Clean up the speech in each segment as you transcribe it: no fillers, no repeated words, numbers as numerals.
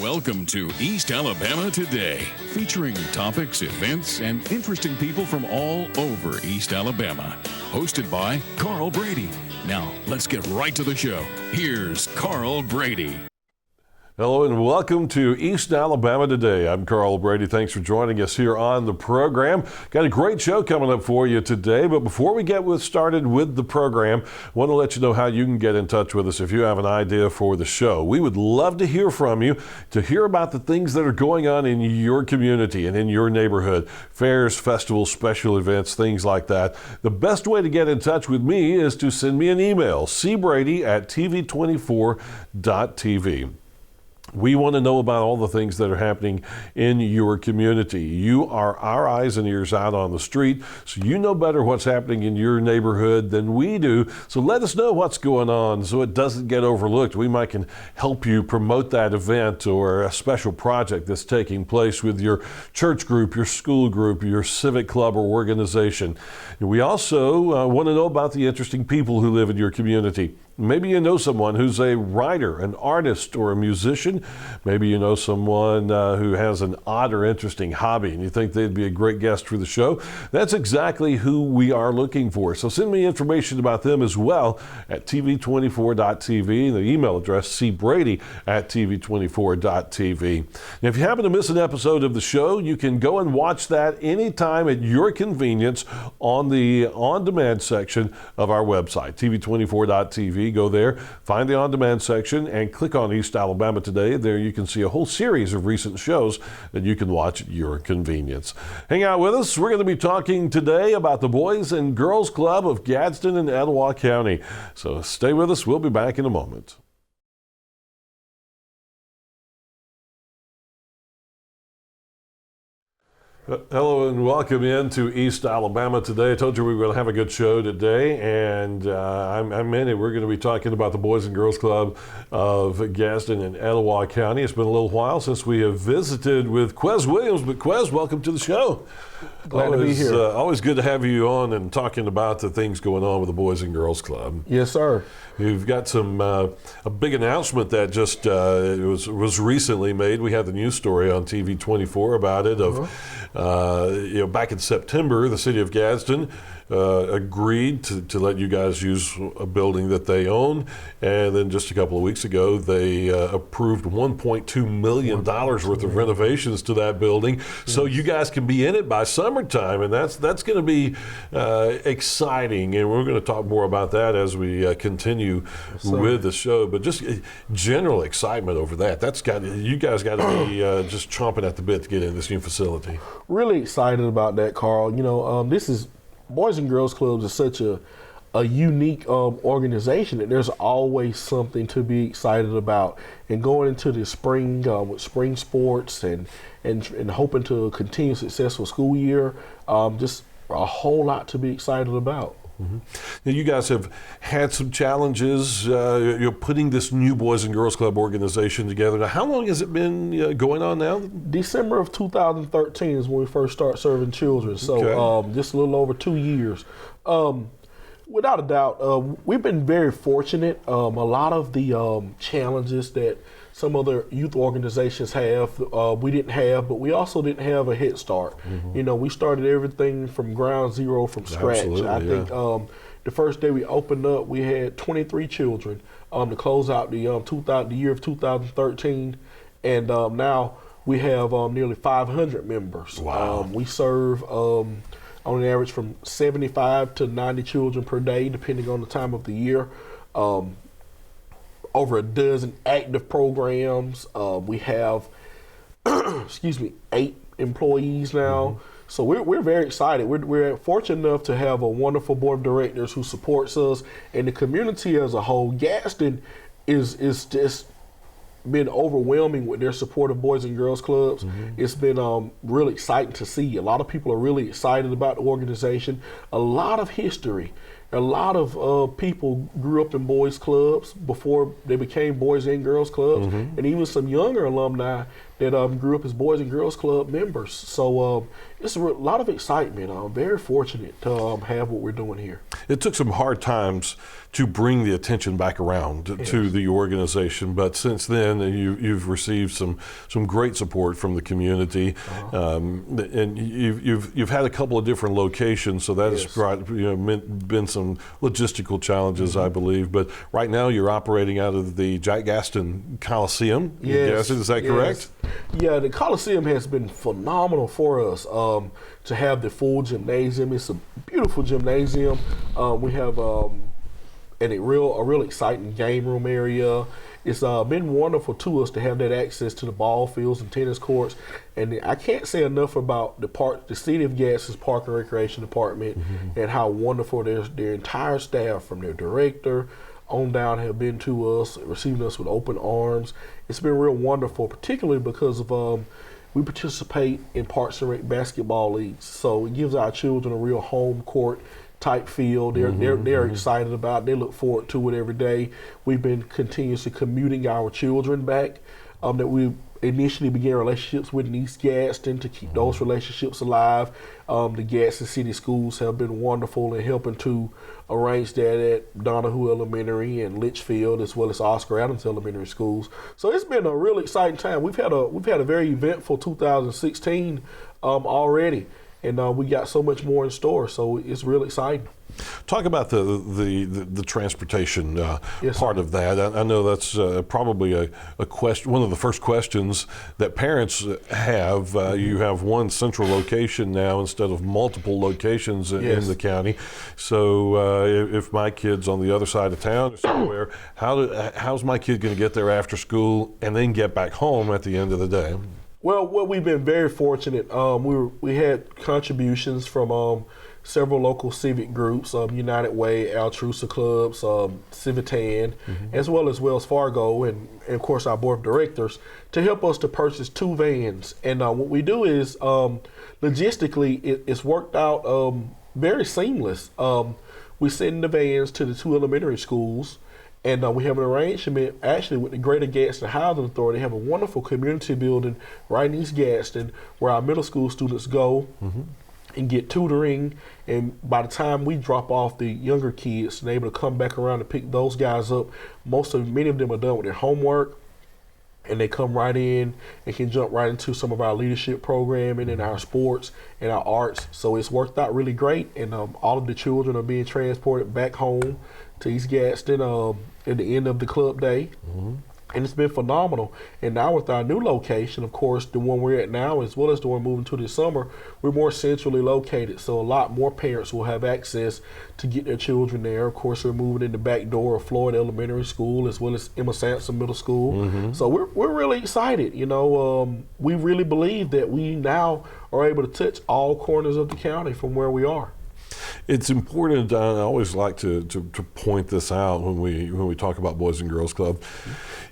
Welcome to East Alabama Today, featuring topics, events, and interesting people from all over East Alabama. Hosted by Carl Brady. Now, let's get right to the show. Here's Carl Brady. Hello and welcome to East Alabama Today. I'm Carl Brady. Thanks for joining us here on the program. Got a great show coming up for you today, but before we get started with the program, I want to let you know how you can get in touch with us if you have an idea for the show. We would love to hear from you, to hear about the things that are going on in your community and in your neighborhood. Fairs, festivals, special events, things like that. The best way to get in touch with me is to send me an email, cbrady@tv24.tv. We want to know about all the things that are happening in your community. You are our eyes and ears out on the street, so you know better what's happening in your neighborhood than we do. So let us know what's going on so it doesn't get overlooked. We might can help you promote that event or a special project that's taking place with your church group, your school group, your civic club or organization. We also want to know about the interesting people who live in your community. Maybe you know someone who's a writer, an artist, or a musician. Maybe you know someone who has an odd or interesting hobby and you think they'd be a great guest for the show. That's exactly who we are looking for. So send me information about them as well at tv24.tv. The email address, cbrady@tv24.tv. And if you happen to miss an episode of the show, you can go and watch that anytime at your convenience on the on-demand section of our website, tv24.tv. Go there, find the on-demand section, and click on East Alabama Today. There you can see a whole series of recent shows that you can watch at your convenience. Hang out with us. We're going to be talking today about the Boys and Girls Club of Gadsden and Etowah County. So stay with us. We'll be back in a moment. Hello and welcome into East Alabama Today. I told you we were going to have a good show today, and I'm in it. We're going to be talking about the Boys and Girls Club of Gadsden and Etowah County. It's been a little while since we have visited with Quez Williams, but Quez, welcome to the show. Glad to be here. Always good to have you on and talking about the things going on with the Boys and Girls Club. Yes, sir. You've got some a big announcement that just was recently made. We had the news story on TV 24 about it. Back in September, the city of Gadsden agreed to let you guys use a building that they own, and then just a couple of weeks ago they approved $1.2 million worth of renovations to that building, so you guys can be in it by summertime, and that's going to be exciting, and we're going to talk more about that as we continue with the show. But just general excitement over that. You guys got to be just chomping at the bit to get in this new facility. Really excited about that, Carl. This is Boys and Girls Clubs is such a unique organization that there's always something to be excited about. And going into the spring with spring sports and hoping to continue a successful school year, just a whole lot to be excited about. Mm-hmm. Now, you guys have had some challenges. You're putting this new Boys and Girls Club organization together. Now, how long has it been going on now? December of 2013 is when we first started serving children. So just a little over 2 years. Without a doubt, we've been very fortunate. A lot of the challenges that some other youth organizations have, we didn't have, but we also didn't have a head start. Mm-hmm. We started everything from ground zero, from scratch. Absolutely, I think the first day we opened up, we had 23 children to close out the year of 2013, and now we have nearly 500 members. Wow. We serve on an average from 75 to 90 children per day, depending on the time of the year. Over a dozen active programs. We have, 8 employees now. Mm-hmm. So we're very excited. We're fortunate enough to have a wonderful board of directors who supports us, and the community as a whole. Gadsden is just been overwhelming with their support of Boys and Girls Clubs. Mm-hmm. It's been really exciting to see. A lot of people are really excited about the organization. A lot of history. A lot of people grew up in boys clubs before they became Boys and Girls Clubs, mm-hmm. and even some younger alumni that grew up as Boys and Girls Club members. So it's a lot of excitement. I'm very fortunate to have what we're doing here. It took some hard times to bring the attention back around to the organization, but since then you've received some great support from the community, and you've had a couple of different locations, so that has brought, been some logistical challenges, I believe. But right now you're operating out of the Gadsden Coliseum. Yes, is that correct? Yeah, the Coliseum has been phenomenal for us. To have the full gymnasium, it's a beautiful gymnasium. We have a real exciting game room area. It's been wonderful to us to have that access to the ball fields and tennis courts. And I can't say enough about the City of Gadsden's Park and Recreation Department and how wonderful their entire staff, from their director on down, have been to us, receiving us with open arms. It's been real wonderful, particularly because of we participate in Parks and Rec basketball leagues, so it gives our children a real home court type feel. They're excited about it. They look forward to it every day. We've been continuously commuting our children back that we initially began relationships with in East Gadsden to keep those relationships alive. The Gadsden City Schools have been wonderful in helping to arrange that at Donahue Elementary and Litchfield, as well as Oscar Adams Elementary Schools. So it's been a really exciting time. We've had a very eventful 2016 already, and we got so much more in store. So it's really exciting. Talk about the transportation part of that. I know that's probably a question, one of the first questions that parents have. You have one central location now instead of multiple locations in the county. So if my kid's on the other side of town or somewhere, how's my kid going to get there after school and then get back home at the end of the day? Well, we've been very fortunate. We had contributions from several local civic groups, United Way, Altrusa Clubs, Civitan, as well as Wells Fargo, and of course our board of directors, to help us to purchase 2 vans. And what we do is, logistically, it's worked out very seamless. We send the vans to the 2 elementary schools, and we have an arrangement actually with the Greater Gadsden Housing Authority. They have a wonderful community building right in East Gadsden where our middle school students go and get tutoring, and by the time we drop off the younger kids, they're able to come back around and pick those guys up. Many of them are done with their homework, and they come right in and can jump right into some of our leadership programming and our sports and our arts. So it's worked out really great, and all of the children are being transported back home to East Gadsden at the end of the club day. And it's been phenomenal. And now with our new location, of course, the one we're at now, as well as the one moving to this summer, we're more centrally located. So a lot more parents will have access to get their children there. Of course, we're moving in the back door of Florida Elementary School, as well as Emma Sampson Middle School. So we're really excited. We really believe that we now are able to touch all corners of the county from where we are. It's important. I always like to point this out when we talk about Boys and Girls Club,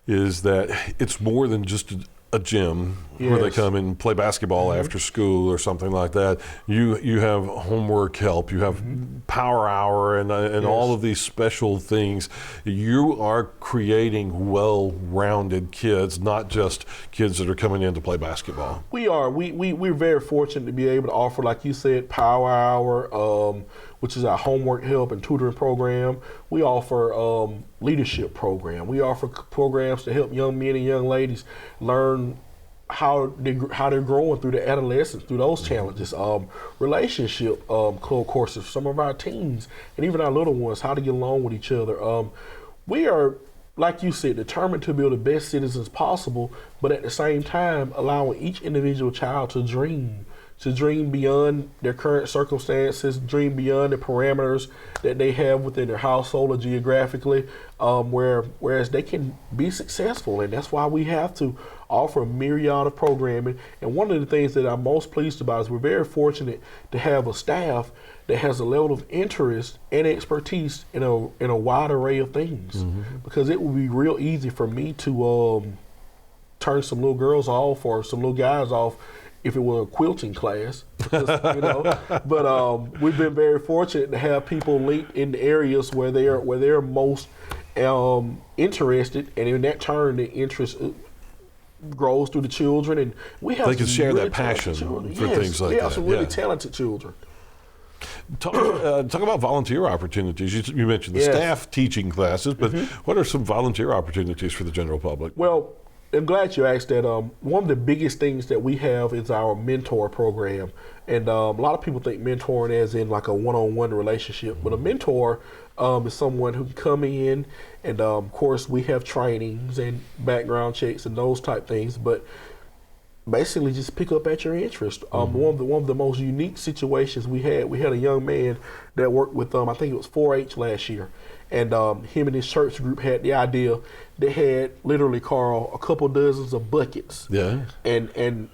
is that it's more than just a gym where they come and play basketball after school or something like that. You have homework help, you have power hour, and all of these special things. You are creating well-rounded kids, not just kids that are coming in to play basketball. We are. We're very fortunate to be able to offer, like you said, power hour, which is our homework help and tutoring program. We offer leadership program. We offer programs to help young men and young ladies learn how they're growing through the adolescence, through those challenges. Relationship courses, some of our teens and even our little ones, how to get along with each other. We are, like you said, determined to build the best citizens possible, but at the same time allowing each individual child to dream beyond their current circumstances, dream beyond the parameters that they have within their household or geographically, whereas they can be successful. And that's why we have to offer a myriad of programming. And one of the things that I'm most pleased about is we're very fortunate to have a staff that has a level of interest and expertise in a wide array of things. Because it would be real easy for me to turn some little girls off or some little guys off if it were a quilting class, because, but we've been very fortunate to have people linked in the areas where they're most interested, and in that turn, the interest grows through the children, and we have they can share really that passion children. for Yes, things like we that. have some really talented children. Talk about volunteer opportunities. You mentioned the Yes. staff teaching classes, but what are some volunteer opportunities for the general public? Well, I'm glad you asked that. One of the biggest things that we have is our mentor program. And a lot of people think mentoring as in like a one-on-one relationship. But a mentor is someone who can come in and, of course, we have trainings and background checks and those type things. But basically just pick up at your interest. One of the most unique situations we had a young man that worked with I think it was 4-H last year, and him and his church group had the idea. They had literally, Carl, a couple dozens of buckets, and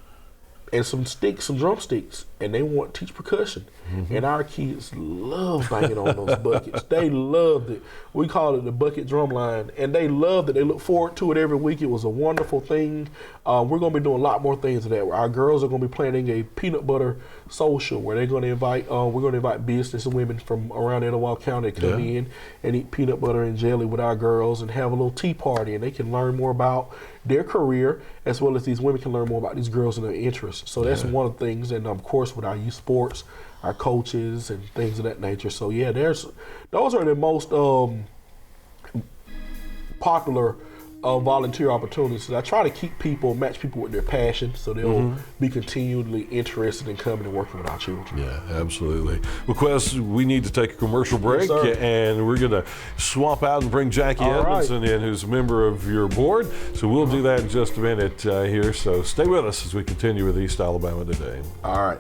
some sticks, some drumsticks, and they want to teach percussion. And our kids love banging on those buckets. They loved it. We call it the bucket drum line, and they loved it. They look forward to it every week. It was a wonderful thing. We're going to be doing a lot more things of that. Our girls are going to be planning a peanut butter social where they're going to invite, we're going to invite business women from around Etowah County to come in and eat peanut butter and jelly with our girls and have a little tea party, and they can learn more about their career as well as these women can learn more about these girls and their interests. So that's one of the things, and of course with our youth sports, our coaches and things of that nature. So yeah, those are the most popular volunteer opportunities. I try to match people with their passion, so they'll be continually interested in coming and working with our children. Yeah, absolutely. Well, Quez, we need to take a commercial break, and we're going to swap out and bring Jackie Edmondson in, who's a member of your board. So we'll do that in just a minute here. So stay with us as we continue with East Alabama Today. All right.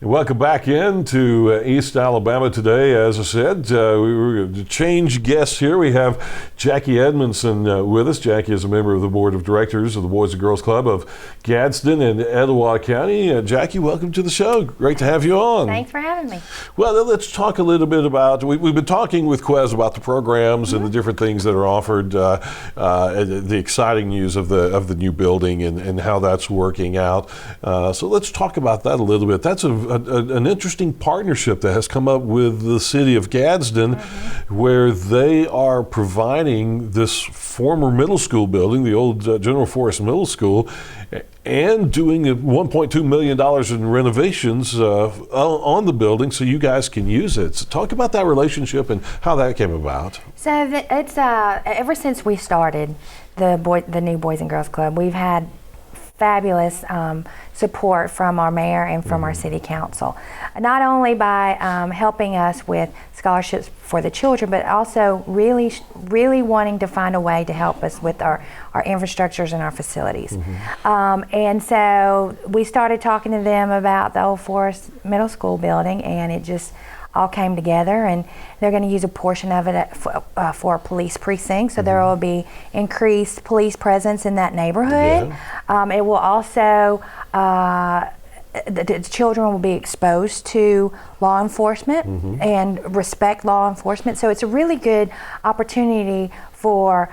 Welcome back into East Alabama Today. As I said, we were going to change guests here. We have Jackie Edmondson with us. Jackie is a member of the Board of Directors of the Boys and Girls Club of Gadsden and Etowah County. Jackie, welcome to the show. Great to have you on. Thanks for having me. Well, let's talk a little bit about, we've been talking with Quez about the programs and the different things that are offered, the exciting news of the new building and how that's working out. So let's talk about that a little bit. That's an interesting partnership that has come up with the city of Gadsden, where they are providing this former middle school building, the old General Forest Middle School, and doing $1.2 million in renovations on the building so you guys can use it. So talk about that relationship and how that came about. So it's ever since we started the new Boys and Girls Club, we've had fabulous support from our mayor and from our city council, not only by helping us with scholarships for the children, but also really wanting to find a way to help us with our infrastructures and our facilities. And so we started talking to them about the Old Forest Middle School building, and it just all came together, and they're going to use a portion of it for a police precinct, so there will be increased police presence in that neighborhood. It will also, the children will be exposed to law enforcement and respect law enforcement, so it's a really good opportunity for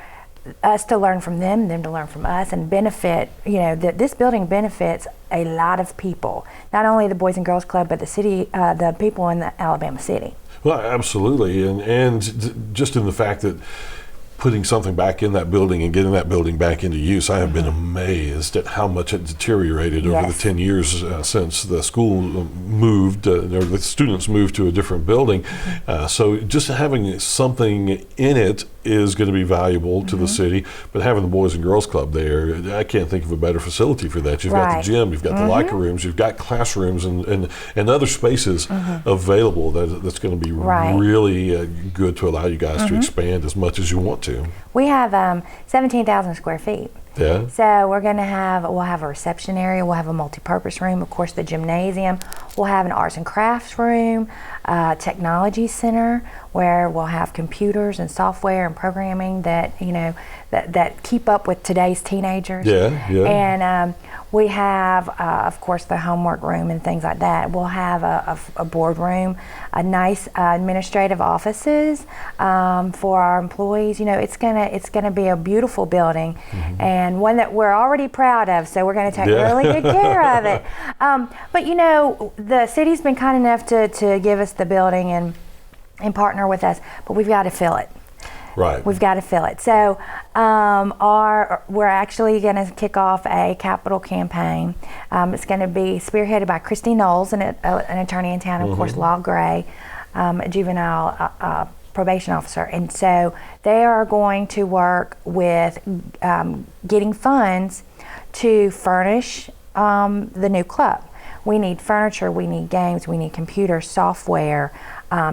us to learn from them to learn from us, and benefit, this building benefits a lot of people, not only the Boys and Girls Club, but the city, the people in the Alabama City. Well, absolutely, and just in the fact that putting something back in that building and getting that building back into use, I have been amazed at how much it deteriorated over the 10 years since the school moved, or the students moved to a different building. So just having something in it is going to be valuable to the city, but having the Boys and Girls Club there, I can't think of a better facility for that. You've got the gym, you've got the locker rooms, you've got classrooms and other spaces available that's going to be really good to allow you guys to expand as much as you want to. We have 17,000 square feet. Yeah. So we'll have a reception area, we'll have a multi-purpose room, of course the gymnasium, we'll have an arts and crafts room, technology center where we'll have computers and software and programming that that keep up with today's teenagers. And we have, of course, the homework room and things like that. We'll have a board room, a nice administrative offices for our employees. It's gonna be a beautiful building, and one that we're already proud of. So we're gonna take really good care of it. But the city's been kind enough to give us the building, and and partner with us, but we've got to fill it. Right. We've got to fill it. So we're actually going to kick off a capital campaign. It's going to be spearheaded by Christy Knowles, an attorney in town, of course, Law Gray, a juvenile probation officer. And so they are going to work with getting funds to furnish the new club. We need furniture, we need games, we need computers, software,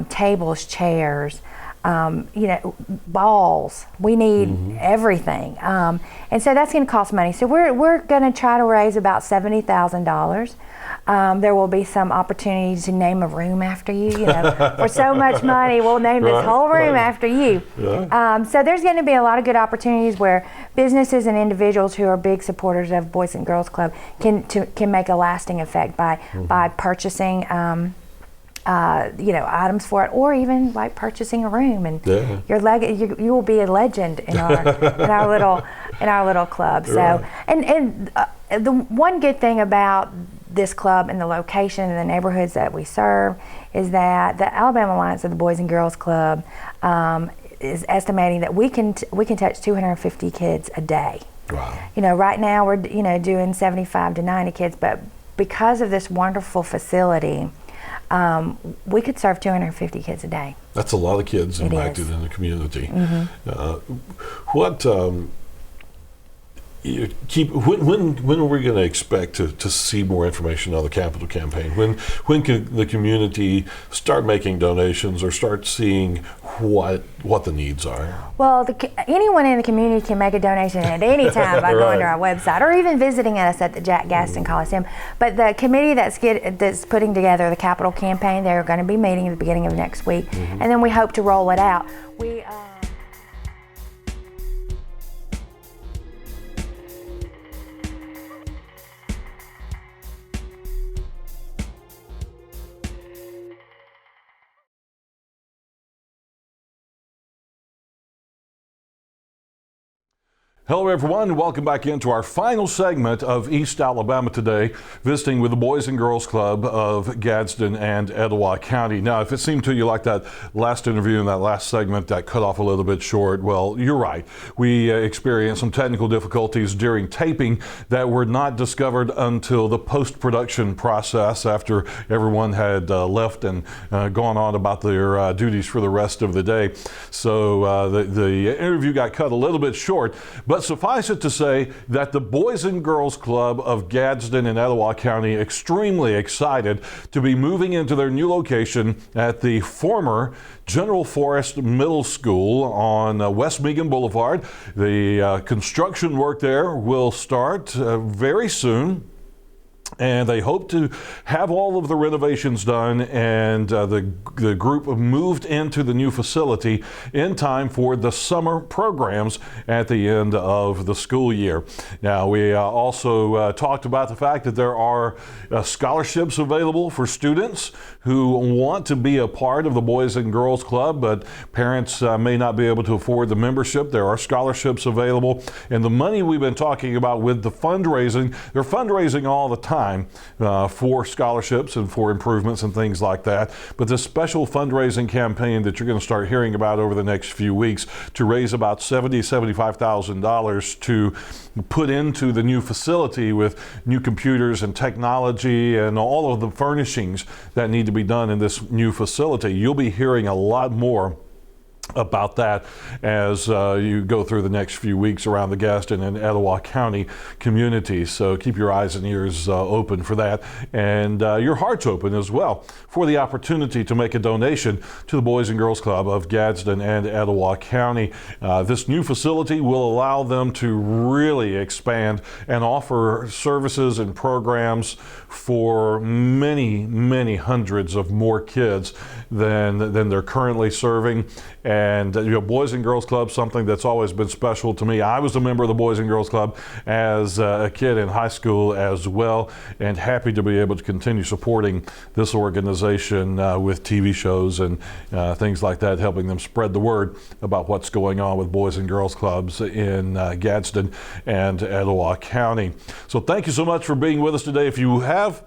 tables, chairs, balls. We need everything, and so that's going to cost money. So we're going to try to raise about $70,000. There will be some opportunities to name a room after you. For so much money, we'll name this whole room after you. Yeah. So there's going to be a lot of good opportunities where businesses and individuals who are big supporters of Boys and Girls Club can make a lasting effect by purchasing. Items for it, or even like purchasing a room, and you will be a legend in our little club. So, right. and the one good thing about this club and the location and the neighborhoods that we serve is that the Alabama Alliance of the Boys and Girls Club is estimating that we can touch 250 kids a day. Wow. Right now we're doing 75 to 90 kids, but because of this wonderful facility, we could serve 250 kids a day. That's a lot of kids impacted in the community. When are we going to expect to see more information on the capital campaign? When can the community start making donations or start seeing what the needs are? Well, anyone in the community can make a donation at any time by going to our website or even visiting us at the Gadsden Coliseum. But the committee that's putting together the capital campaign, they're going to be meeting at the beginning of next week, and then we hope to roll it out. Hello everyone, welcome back into our final segment of East Alabama Today, visiting with the Boys and Girls Club of Gadsden and Etowah County. Now, if it seemed to you like that last interview in that last segment that cut off a little bit short, well, you're right. We experienced some technical difficulties during taping that were not discovered until the post-production process after everyone had left and gone on about their duties for the rest of the day. So the interview got cut a little bit short, but suffice it to say that the Boys and Girls Club of Gadsden and Etowah County extremely excited to be moving into their new location at the former General Forest Middle School on West Meagan Boulevard. The construction work there will start very soon. And they hope to have all of the renovations done and the group moved into the new facility in time for the summer programs at the end of the school year. Now, we also talked about the fact that there are scholarships available for students who want to be a part of the Boys and Girls Club, but parents may not be able to afford the membership. There are scholarships available. And the money we've been talking about with the fundraising, they're fundraising all the time for scholarships and for improvements and things like that. But this special fundraising campaign that you're going to start hearing about over the next few weeks to raise about $75,000 to put into the new facility with new computers and technology and all of the furnishings that need to be done in this new facility. You'll be hearing a lot more about that as you go through the next few weeks around the Gadsden and Etowah County communities. So keep your eyes and ears open for that, and your hearts open as well for the opportunity to make a donation to the Boys and Girls Club of Gadsden and Etowah County. This new facility will allow them to really expand and offer services and programs for many, many hundreds of more kids than they're currently serving. And Boys and Girls Club, something that's always been special to me. I was a member of the Boys and Girls Club as a kid in high school as well, and happy to be able to continue supporting this organization with TV shows and things like that, helping them spread the word about what's going on with Boys and Girls Clubs in Gadsden and Etowah County. So thank you so much for being with us today. If you have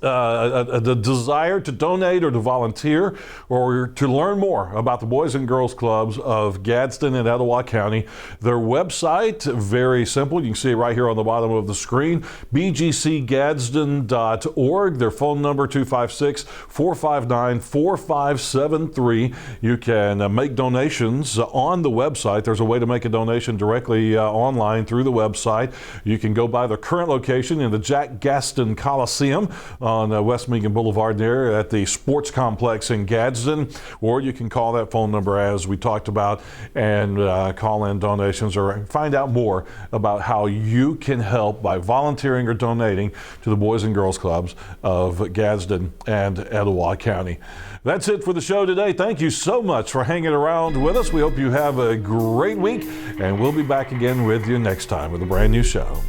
the desire to donate or to volunteer or to learn more about the Boys and Girls Clubs of Gadsden and Etowah County, their website, very simple. You can see it right here on the bottom of the screen, bgcgadsden.org. Their phone number, 256-459-4573. You can make donations on the website. There's a way to make a donation directly online through the website. You can go by the current location in the Jack Gaston Coliseum on West Meagan Boulevard there at the Sports Complex in Gadsden, or you can call that phone number as we talked about and call in donations or find out more about how you can help by volunteering or donating to the Boys and Girls Clubs of Gadsden and Etowah County. That's it for the show today. Thank you so much for hanging around with us. We hope you have a great week, and we'll be back again with you next time with a brand new show.